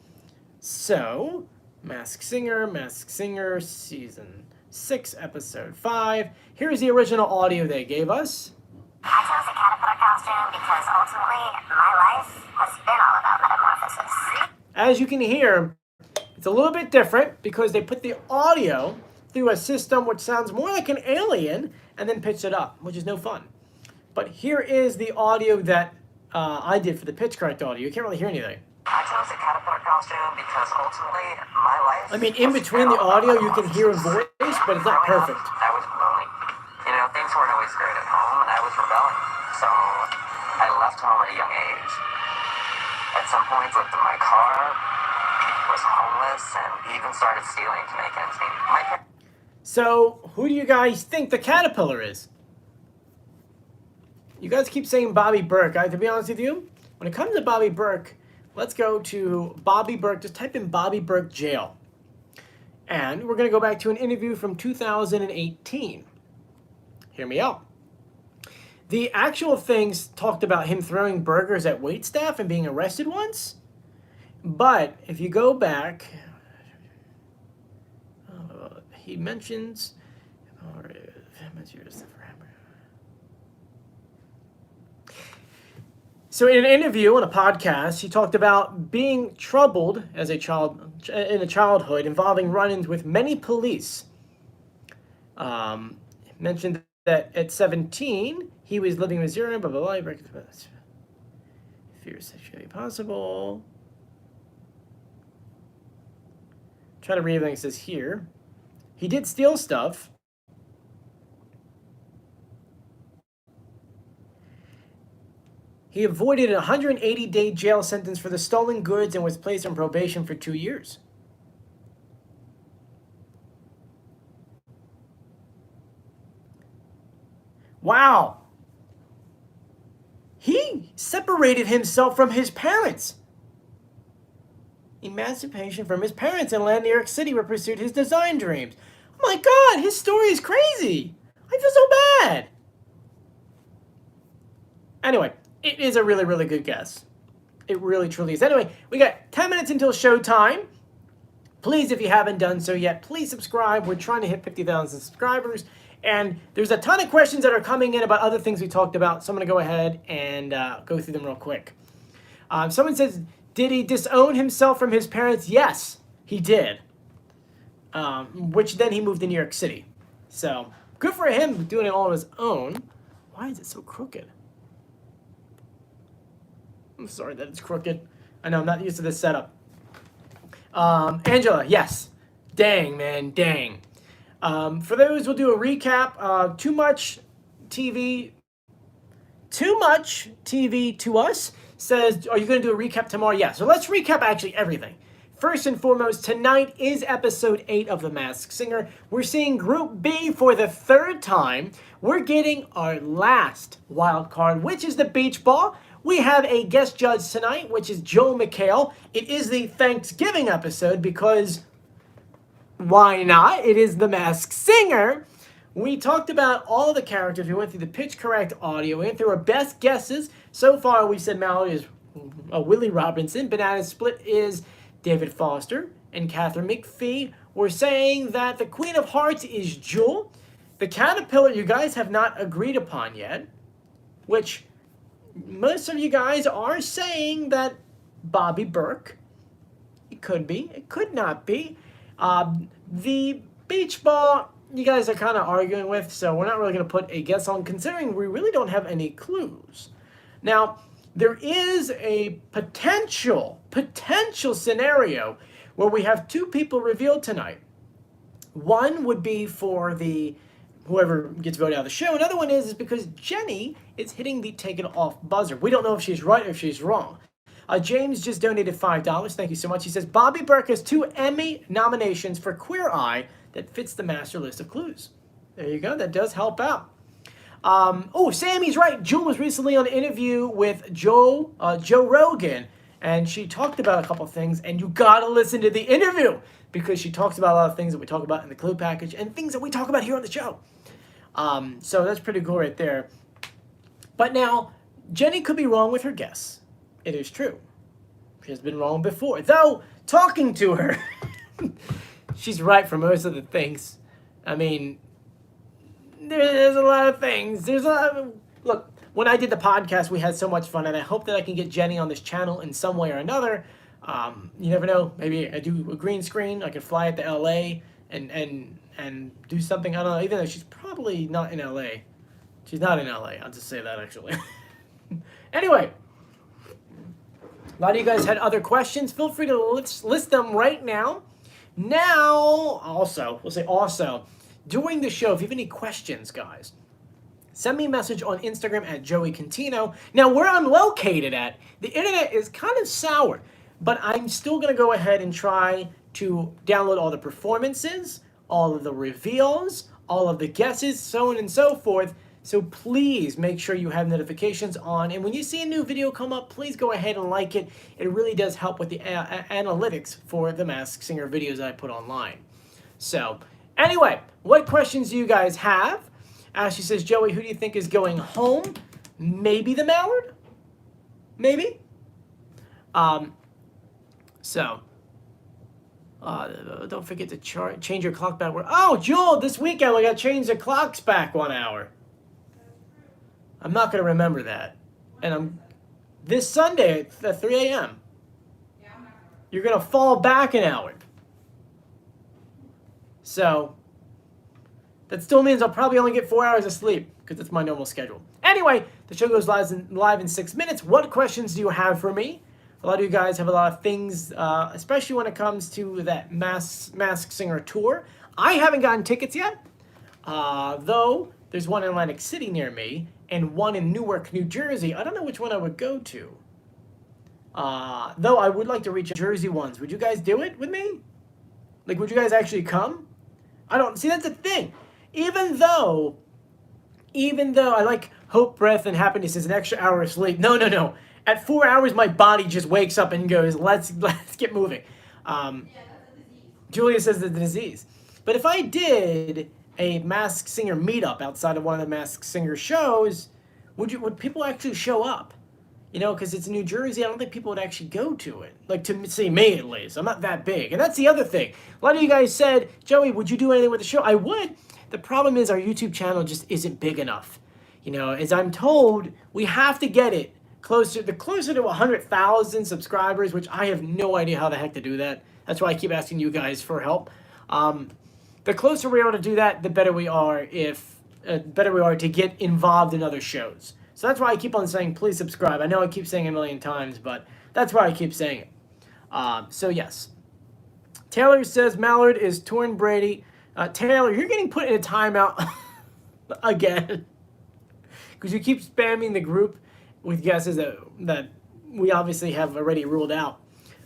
So, Masked Singer, Season 6, Episode 5. Here's the original audio they gave us. I chose the caterpillar costume because ultimately my life has been all about metamorphosis. As you can hear, it's a little bit different because they put the audio through a system which sounds more like an alien and then pitched it up, which is no fun. But here is the audio that I did for the pitch correct audio. You can't really hear anything. I chose the caterpillar costume because ultimately my life. I mean, in between the audio, you can hear a voice, but it's not perfect. I was lonely. You know, things weren't always great at home, and I was rebelling. So I left home at a young age. At some point, lived in my car, was homeless, and even started stealing to make ends meet. So, who do you guys think the caterpillar is? You guys keep saying Bobby Burke. To be honest with you, when it comes to Bobby Burke, let's go to Bobby Burke. Just type in Bobby Burke jail. And we're going to go back to an interview from 2018. Hear me out. The actual things talked about him throwing burgers at waitstaff and being arrested once. But if you go back, he mentions... So in an interview on a podcast, he talked about being troubled as a child in a childhood involving run-ins with many police. Mentioned that at 17, he was living in Missouri, blah, blah, blah. Fear sexually possible. Trying to read everything it says here. He did steal stuff. He avoided a 180-day jail sentence for the stolen goods and was placed on probation for 2 years. Wow. He separated himself from his parents. Emancipation from his parents and landed in New York City where he pursued his design dreams. Oh my God, his story is crazy. I feel so bad. Anyway, it is a really, really good guess. It really, truly is. Anyway, we got 10 minutes until showtime. Please, if you haven't done so yet, please subscribe. We're trying to hit 50,000 subscribers. And there's a ton of questions that are coming in about other things we talked about. So I'm going to go ahead and go through them real quick. Someone says, did he disown himself from his parents? Yes, he did. Which then he moved to New York City. So good for him doing it all on his own. Why is it so crooked? I'm sorry that it's crooked. I know, I'm not used to this setup. Angela, yes. Dang, man, dang. For those, we'll do a recap. Too much TV to us says, are you going to do a recap tomorrow? Yeah, so let's recap actually everything. First and foremost, tonight is episode 8 of The Masked Singer. We're seeing Group B for the 3rd time. We're getting our last wild card, which is the beach ball. We have a guest judge tonight, which is Joel McHale. It is the Thanksgiving episode because why not? It is The Masked Singer. We talked about all the characters. We went through the pitch correct audio. We went through our best guesses. So far, we said Mallard is Willie Robinson. Banana Split is David Foster and Catherine McPhee. We're saying that the Queen of Hearts is Jewel. the caterpillar you guys have not agreed upon yet, which most of you guys are saying that Bobby Burke. It could be. It could not be. The beach ball, you guys are kind of arguing with, so we're not really going to put a guess on, considering we really don't have any clues. Now, there is a potential scenario where we have two people revealed tonight. One would be for the whoever gets voted out of the show. Another one is because Jenny is hitting the take it off buzzer. We don't know if she's right or if she's wrong. James just donated $5. Thank you so much. He says, Bobby Burke has 2 Emmy nominations for Queer Eye that fits the master list of clues. There you go. That does help out. Oh, Sammy's right. Jewel was recently on an interview with Joe Rogan, and she talked about a couple things, and you got to listen to the interview because she talks about a lot of things that we talk about in the clue package and things that we talk about here on the show. So that's pretty cool right there. But now, Jenny could be wrong with her guess. It is true. She has been wrong before. Though, talking to her, she's right for most of the things. I mean, there's a lot of things. Look, when I did the podcast, we had so much fun, and I hope that I can get Jenny on this channel in some way or another. You never know. Maybe I do a green screen. I could fly it to LA and do something. I don't know. Even though she's probably not in LA. She's not in LA. I'll just say that, actually. Anyway. A lot of you guys had other questions. Feel free to list them right now. Now, also, during the show, if you have any questions, guys, send me a message on Instagram at Joey Contino. Now, where I'm located at, the internet is kind of sour, but I'm still going to go ahead and try to download all the performances, all of the reveals, all of the guesses, so on and so forth. So please make sure you have notifications on. And when you see a new video come up, please go ahead and like it. It really does help with the analytics for the Masked Singer videos that I put online. So anyway, what questions do you guys have? Ashley says, Joey, who do you think is going home? Maybe the Mallard? Maybe? Don't forget to change your clock back. Oh, Jewel, this weekend we got to change the clocks back 1 hour. I'm not going to remember that. And this Sunday at 3 a.m. You're going to fall back an hour. So that still means I'll probably only get 4 hours of sleep because that's my normal schedule. Anyway, the show goes live in 6 minutes. What questions do you have for me? A lot of you guys have a lot of things, especially when it comes to that Masked Singer tour. I haven't gotten tickets yet, though there's one in Atlantic City near me and one in Newark, New Jersey. I don't know which one I would go to. Though I would like to reach Jersey ones. Would you guys do it with me? Like, would you guys actually come? I don't see. That's the thing. Even though I like Hope, Breath, and Happiness is an extra hour of sleep. No. At 4 hours, my body just wakes up and goes, let's get moving. Julia says the disease. But if I did a Masked Singer meetup outside of one of the Masked Singer shows, would people actually show up? You know, because it's New Jersey, I don't think people would actually go to it. Like, to see me, at least. I'm not that big. And that's the other thing. A lot of you guys said, Joey, would you do anything with the show? I would. The problem is our YouTube channel just isn't big enough. You know, as I'm told, we have to get it closer to 100,000 subscribers, which I have no idea how the heck to do that. That's why I keep asking you guys for help. The closer we're able to do that, the better we are to get involved in other shows. So that's why I keep on saying, please subscribe. I know I keep saying it a million times, but that's why I keep saying it. So yes. Taylor says Mallard is touring Brady. Taylor, you're getting put in a timeout again. Because you keep spamming the group with guesses that we obviously have already ruled out.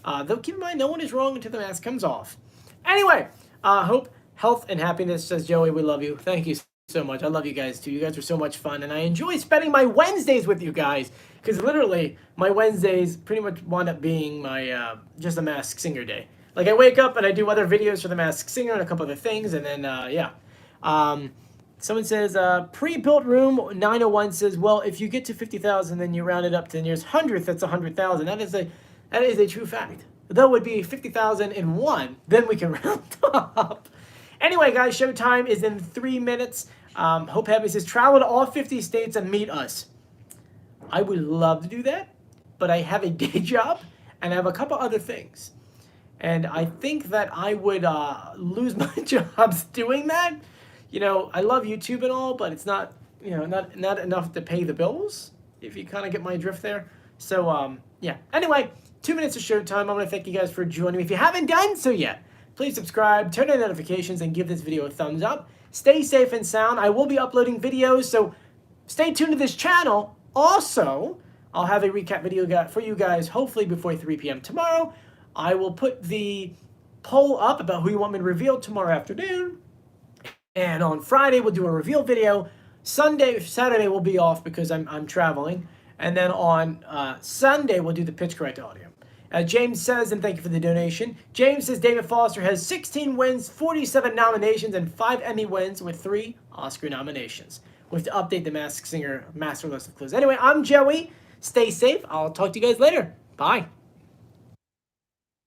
Though keep in mind, no one is wrong until the mask comes off. Anyway, hope, health, and happiness, says Joey. We love you. Thank you so much. I love you guys too. You guys are so much fun, and I enjoy spending my Wednesdays with you guys, because literally my Wednesdays pretty much wind up being my just a Masked Singer day. Like, I wake up and I do other videos for the Masked Singer and a couple other things, and then yeah. Someone says pre-built room 901 says, well, if you get to 50,000, then you round it up to the nearest hundredth. That's 100,000. That is a true fact. That would be 50,001. Then we can round up. Anyway, guys, showtime is in 3 minutes. Hope Happy says, travel to all 50 states and meet us. I would love to do that, but I have a day job and I have a couple other things. And I think that I would lose my jobs doing that. You know, I love YouTube and all, but it's not, you know, not enough to pay the bills, if you kind of get my drift there. So, yeah. Anyway, 2 minutes of show time. I want to thank you guys for joining me. If you haven't done so yet, please subscribe, turn on notifications, and give this video a thumbs up. Stay safe and sound. I will be uploading videos, so stay tuned to this channel. Also, I'll have a recap video for you guys, hopefully before 3 p.m. tomorrow. I will put the poll up about who you want me to reveal tomorrow afternoon. And on Friday, we'll do a reveal video. Saturday will be off because I'm traveling. And then on Sunday, we'll do the pitch correct audio. James says, and thank you for the donation. James says David Foster has 16 wins, 47 nominations, and 5 Emmy wins with 3 Oscar nominations. We have to update the Masked Singer master list of clues. Anyway, I'm Joey. Stay safe. I'll talk to you guys later. Bye.